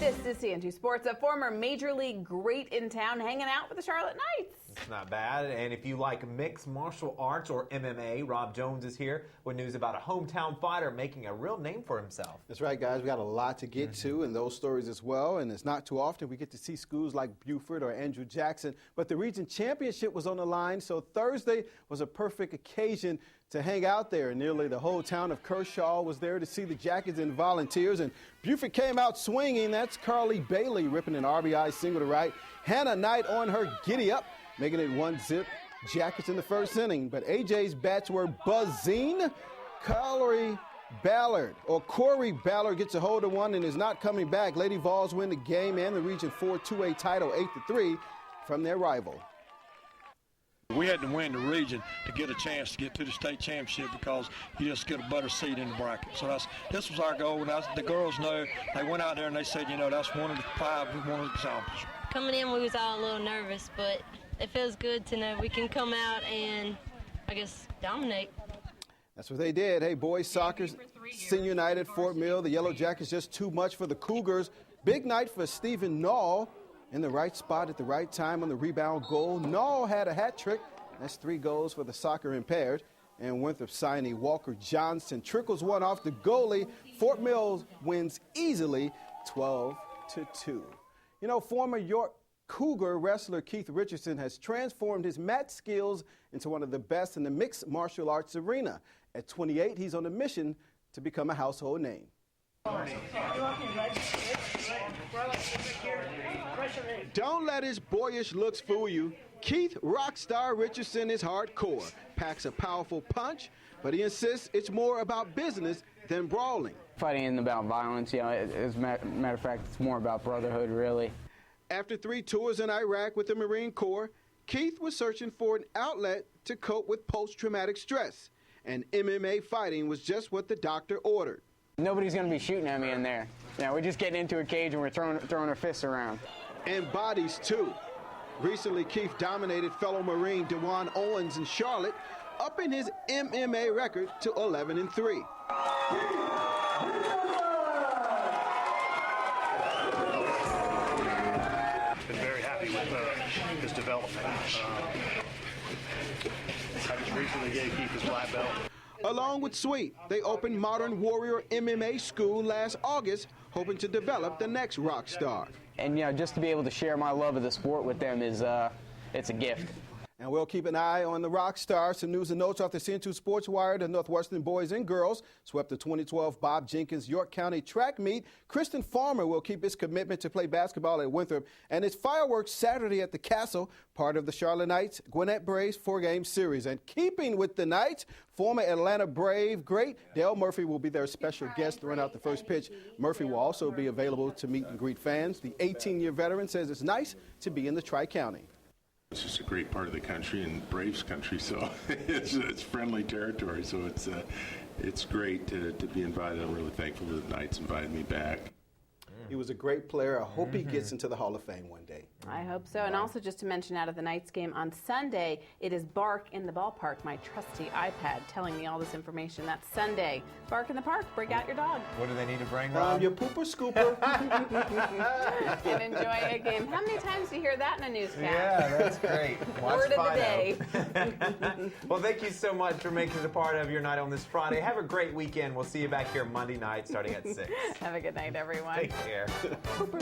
This is CN2 Sports, a former Major League great in town hanging out with the Charlotte Knights. It's not bad. And if you like mixed martial arts or MMA, Rob Jones is here with news about a hometown fighter making a real name for himself. That's right, guys. We got a lot to get to and those stories as well. And it's not too often we get to see schools like Buford or Andrew Jackson. But the region championship was on the line, so Thursday was a perfect occasion to hang out there. Nearly the whole town of Kershaw was there to see the Jackets and Volunteers. And Buford came out swinging. That's Carly Bailey ripping an RBI single to right. Hannah Knight on her giddy-up, making it 1-zip. Jackets in the first inning. But AJ's bats were buzzing. Corey Ballard gets a hold of one and is not coming back. Lady Vols win the game and the Region 4 2A title 8-3 from their rival. We had to win the region to get a chance to get to the state championship because you just get a better seat in the bracket. So this was our goal, and the girls know. They went out there and they said, you know, that's one of the 5 we wanted to accomplish. Coming in, we was all a little nervous, but it feels good to know we can come out and, I guess, dominate. That's what they did. Hey, boys soccer, Senior night at Fort Mill. The Yellow Jackets just too much for the Cougars. Big night for Stephen Nall. In the right spot at the right time on the rebound goal. Nall had a hat trick. That's 3 goals for the soccer impaired. And Winthrop signee Walker Johnson trickles one off the goalie. Fort Mill wins easily 12-2. You know, former York Cougar wrestler Keith Richardson has transformed his mat skills into one of the best in the mixed martial arts arena. At 28, he's on a mission to become a household name. Don't let his boyish looks fool you. Keith Rockstar Richardson is hardcore, packs a powerful punch, but he insists it's more about business than brawling. Fighting isn't about violence, you know, as a matter of fact, it's more about brotherhood, really. After 3 tours in Iraq with the Marine Corps, Keith was searching for an outlet to cope with post-traumatic stress, and MMA fighting was just what the doctor ordered. Nobody's going to be shooting at me in there. You know, we're just getting into a cage and we're throwing our fists around. And bodies, too. Recently, Keith dominated fellow Marine DeJuan Owens in Charlotte, upping his MMA record to 11-3. Been very happy with his development. I just recently gave Keith his black belt. Along with Sweet, they opened Modern Warrior MMA School last August, hoping to develop the next rock star. And, you know, just to be able to share my love of the sport with them is, it's a gift. And we'll keep an eye on the rock stars. Some news and notes off the CN2 Sports Wire. The Northwestern boys and girls swept the 2012 Bob Jenkins York County track meet. Kristen Farmer will keep his commitment to play basketball at Winthrop. And it's fireworks Saturday at the Castle, part of the Charlotte Knights Gwinnett Braves 4-game series. And keeping with the Knights, former Atlanta Brave great Dale Murphy will be their special guest to run out the first pitch. Murphy will also be available to meet and greet fans. The 18-year veteran says it's nice to be in the Tri-County. It's just a great part of the country and Braves country, so it's friendly territory. So it's great to be invited. I'm really thankful that the Knights invited me back. He was a great player. I hope he gets into the Hall of Fame one day. I hope so. And also just to mention out of the Knights game on Sunday, it is Bark in the Ballpark, my trusty iPad telling me all this information. That's Sunday. Bark in the Park. Break out your dog. What do they need to bring, Rob? Your pooper scooper. And enjoy a game. How many times do you hear that in a newscast? Yeah, that's great. Word of the day. Well, thank you so much for making it a part of your night on this Friday. Have a great weekend. We'll see you back here Monday night starting at 6. Have a good night, everyone. Take care. Cooper.